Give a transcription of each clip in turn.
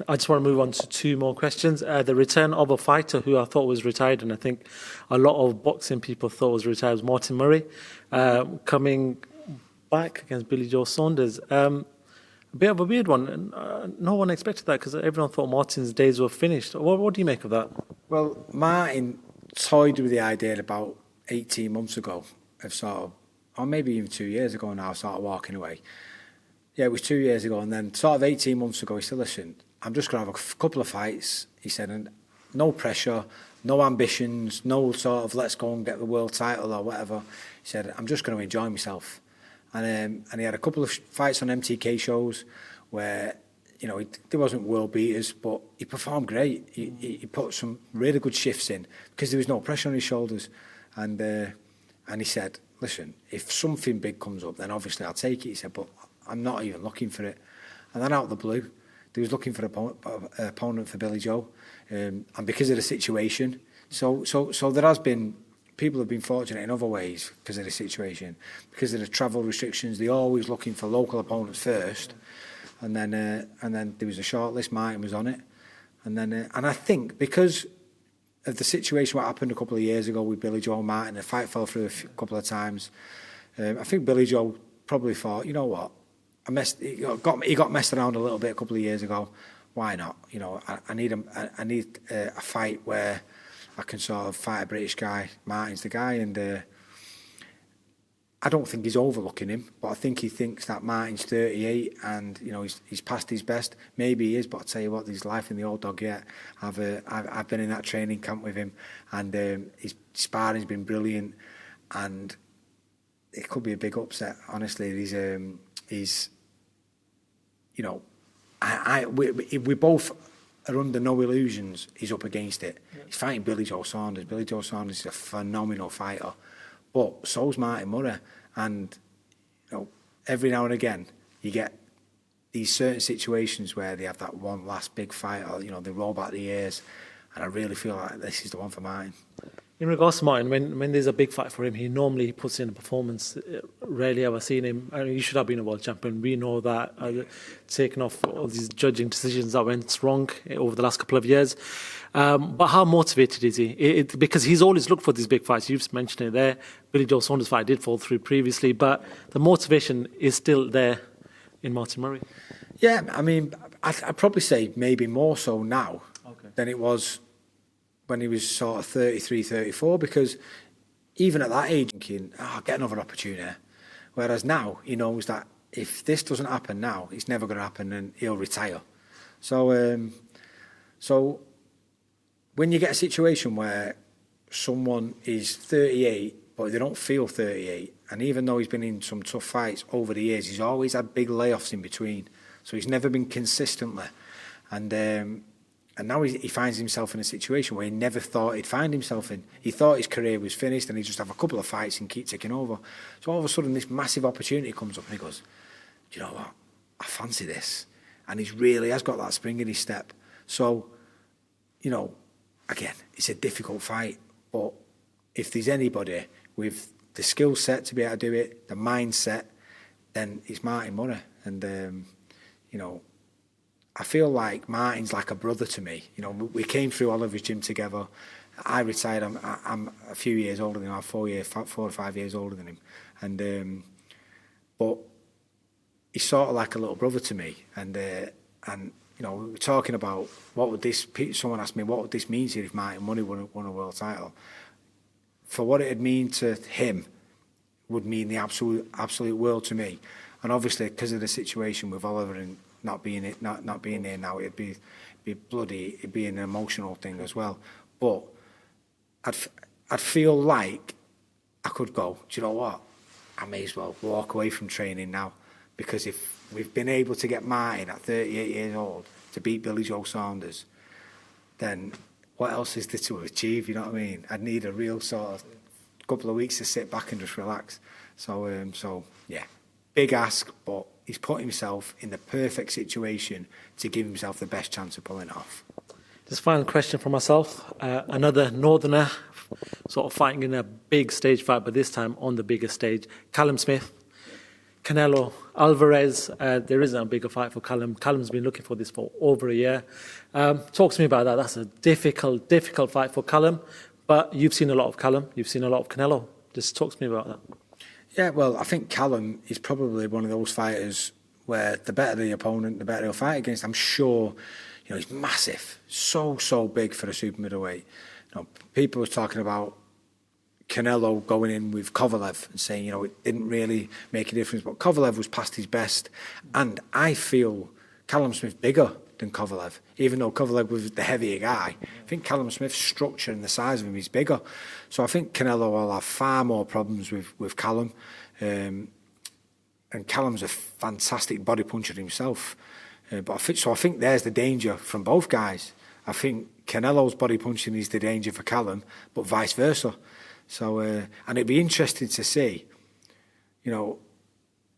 I just want to move on to two more questions. The return of a fighter who I thought was retired, and I think a lot of boxing people thought was retired, was Martin Murray, coming back against Billy Joe Saunders. A bit of a weird one. No one expected that because everyone thought Martin's days were finished. What do you make of that? Well, Martin toyed with the idea about 18 months ago of sort of, or maybe even 2 years ago now, sort of walking away. Yeah, it was 2 years ago, and then sort of 18 months ago, he said, listen, I'm just going to have a couple of fights, he said, and no pressure, no ambitions, no sort of let's go and get the world title or whatever. He said, I'm just going to enjoy myself. And he had a couple of fights on MTK shows where, you know, there wasn't world beaters, but he performed great. He put some really good shifts in because there was no pressure on his shoulders. And he said, listen, if something big comes up, then obviously I'll take it. He said, but I'm not even looking for it. And then out of the blue, they was looking for an opponent for Billy Joe. And because of the situation, so there has been, people have been fortunate in other ways because of the situation. Because of the travel restrictions, they're always looking for local opponents first. And then there was a shortlist, Martin was on it. And I think because of the situation what happened a couple of years ago with Billy Joe and Martin, the fight fell through a couple of times. I think Billy Joe probably thought, you know what, he got messed around a little bit a couple of years ago. Why not? You know, I need a fight where I can sort of fight a British guy. Martin's the guy, and I don't think he's overlooking him, but I think he thinks that Martin's 38 and, you know, he's past his best. Maybe he is, but I'll tell you what, there's life in the old dog yet. I've been in that training camp with him, and his sparring's been brilliant, and it could be a big upset. Honestly, he's you know, we both are under no illusions. He's up against it. Yeah. He's fighting Billy Joe Saunders. Billy Joe Saunders is a phenomenal fighter, but so's Martin Murray. And you know, every now and again, you get these certain situations where they have that one last big fight, or you know, they roll back the years, and I really feel like this is the one for Martin. In regards to Martin, when there's a big fight for him, he normally puts in a performance. Rarely ever seen him. I mean, he should have been a world champion. We know that. Taking off all these judging decisions that went wrong over the last couple of years. But how motivated is he? Because he's always looked for these big fights. You've mentioned it there. Billy Joe Saunders' fight did fall through previously, but the motivation is still there in Martin Murray. Yeah, I mean, I'd probably say maybe more so now than it was when he was sort of 33, 34, because even at that age, thinking, I'll get another opportunity. Whereas now, he knows that if this doesn't happen now, it's never going to happen and he'll retire. So when you get a situation where someone is 38, but they don't feel 38, and even though he's been in some tough fights over the years, he's always had big layoffs in between. So he's never been consistently. And now he finds himself in a situation where he never thought he'd find himself in. He thought his career was finished and he'd just have a couple of fights and keep ticking over. So all of a sudden this massive opportunity comes up and he goes, do you know what? I fancy this. And he really has got that spring in his step. So, you know, again, it's a difficult fight. But if there's anybody with the skill set to be able to do it, the mindset, then it's Martin Murray. And, you know, I feel like Martin's like a brother to me. You know, we came through Oliver's gym together. I retired. I'm a few years older than him. I'm 4 or 5 years older than him. And but he's sort of like a little brother to me. And you know, we were talking about what would this. Someone asked me what would this mean to you if Martin Murray won a world title. For what it'd mean to him, would mean the absolute world to me. And obviously, because of the situation with Oliver and not being there now, it'd be it'd be an emotional thing as well. But I'd feel like I could go, do you know what? I may as well walk away from training now, because if we've been able to get Martin at 38 years old to beat Billy Joe Saunders, then what else is there to achieve? You know what I mean? I'd need a real sort of couple of weeks to sit back and just relax. So yeah, big ask, but he's put himself in the perfect situation to give himself the best chance of pulling it off. Just final question for myself. Another Northerner sort of fighting in a big stage fight, but this time on the biggest stage. Callum Smith. Canelo, Alvarez, there isn't a bigger fight for Callum. Callum's been looking for this for over a year. Talk to me about that. That's a difficult fight for Callum. But you've seen a lot of Callum. You've seen a lot of Canelo. Just talk to me about that. Yeah, well, I think Callum is probably one of those fighters where the better the opponent, the better he'll fight against. I'm sure, he's massive, so big for a super middleweight. People were talking about Canelo going in with Kovalev and saying, it didn't really make a difference, but Kovalev was past his best, and I feel Callum Smith bigger than Kovalev, even though Kovalev was the heavier guy. I think Callum Smith's structure and the size of him is bigger, so I think Canelo will have far more problems with Callum, and Callum's a fantastic body puncher himself, but I think there's the danger from both guys. I think Canelo's body punching is the danger for Callum, but vice versa. So, and it'd be interesting to see,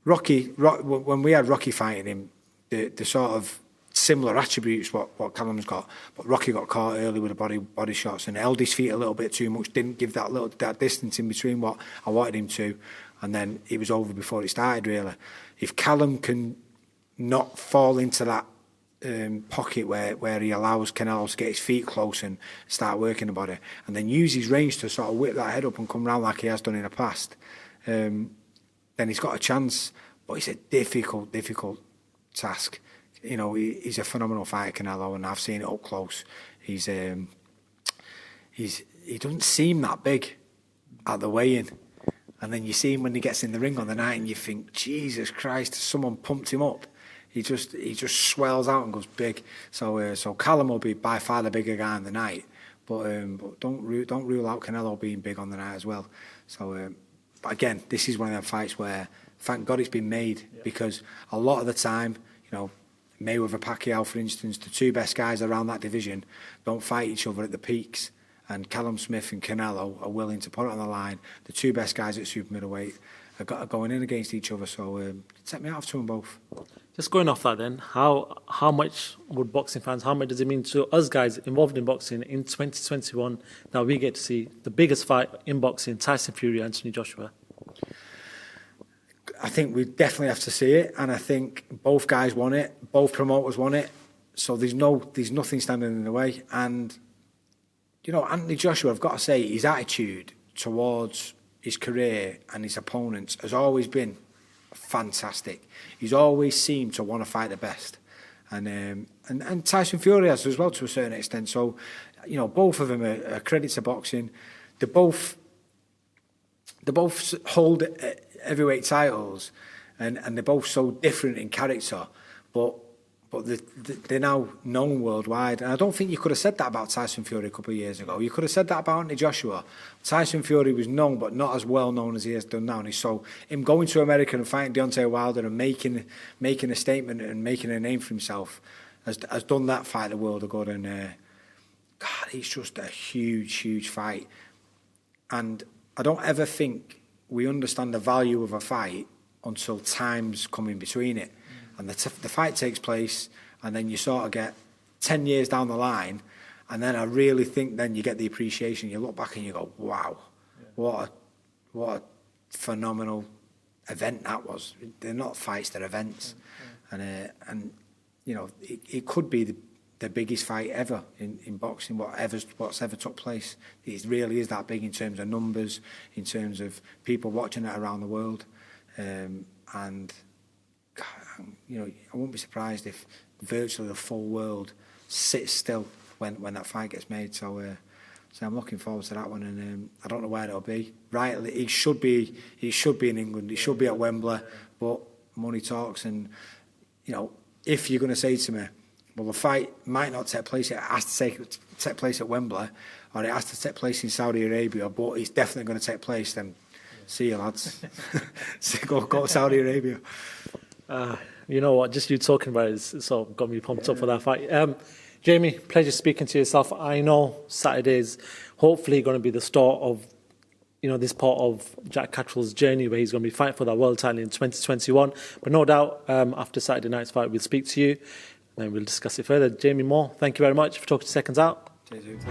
Rocky, when we had Rocky fighting him, the sort of similar attributes what Callum's got, but Rocky got caught early with the body shots and held his feet a little bit too much, didn't give that distance in between what I wanted him to, and then it was over before it started, really. If Callum can not fall into that pocket where he allows Canelo to get his feet close and start working the body, and then use his range to sort of whip that head up and come round like he has done in the past, then he's got a chance. But it's a difficult task. He's a phenomenal fighter, Canelo, and I've seen it up close. He doesn't seem that big at the weigh-in, and then you see him when he gets in the ring on the night, and you think, Jesus Christ, someone pumped him up. He just swells out and goes big. So Callum will be by far the bigger guy on the night, but don't rule out Canelo being big on the night as well. So, but again, this is one of them fights where thank God it's been made, because a lot of the time, Mayweather, Pacquiao, for instance, the two best guys around that division don't fight each other at the peaks, and Callum Smith and Canelo are willing to put it on the line. The two best guys at super middleweight are going in against each other. So take me out of two and both. Just going off that then, how much would boxing fans, how much does it mean to us guys involved in boxing in 2021 that we get to see the biggest fight in boxing, Tyson Fury, Anthony Joshua? I think we definitely have to see it, and I think both guys want it, both promoters want it, so there's nothing standing in the way. And Anthony Joshua, I've got to say, his attitude towards his career and his opponents has always been fantastic. He's always seemed to want to fight the best, and Tyson Fury has as well to a certain extent. So, both of them are credits to boxing. They both hold heavyweight titles, and they're both so different in character, but they're now known worldwide. And I don't think you could have said that about Tyson Fury a couple of years ago. You could have said that about Anthony Joshua. Tyson Fury was known, but not as well known as he has done now. And so him going to America and fighting Deontay Wilder and making a statement and making a name for himself has done that fight the world of good. And God, it's just a huge fight. And I don't ever think we understand the value of a fight until time's come in between it. And the fight takes place, and then you sort of get 10 years down the line, and then I really think then you get the appreciation. You look back and you go, wow, what a phenomenal event that was. They're not fights, they're events. And it could be the biggest fight ever in boxing, what's ever took place. It really is that big in terms of numbers, in terms of people watching it around the world. And God, I won't be surprised if virtually the full world sits still when that fight gets made. So I'm looking forward to that one, and I don't know where it'll be. Right, it should be in England. It should be at Wembley, but money talks. And if you're going to say to me, well, the fight might not take place, it has to take place at Wembley, or it has to take place in Saudi Arabia, but it's definitely going to take place, then see you, lads. go to Saudi Arabia. You know what, just you talking about it sort of got me pumped up for that fight. Jamie, pleasure speaking to yourself. I know Saturday is hopefully going to be the start of this part of Jack Catterall's journey where he's going to be fighting for that world title in 2021. But no doubt, after Saturday night's fight, we'll speak to you and we'll discuss it further. Jamie Moore, thank you very much for talking to Seconds Out. Cheers.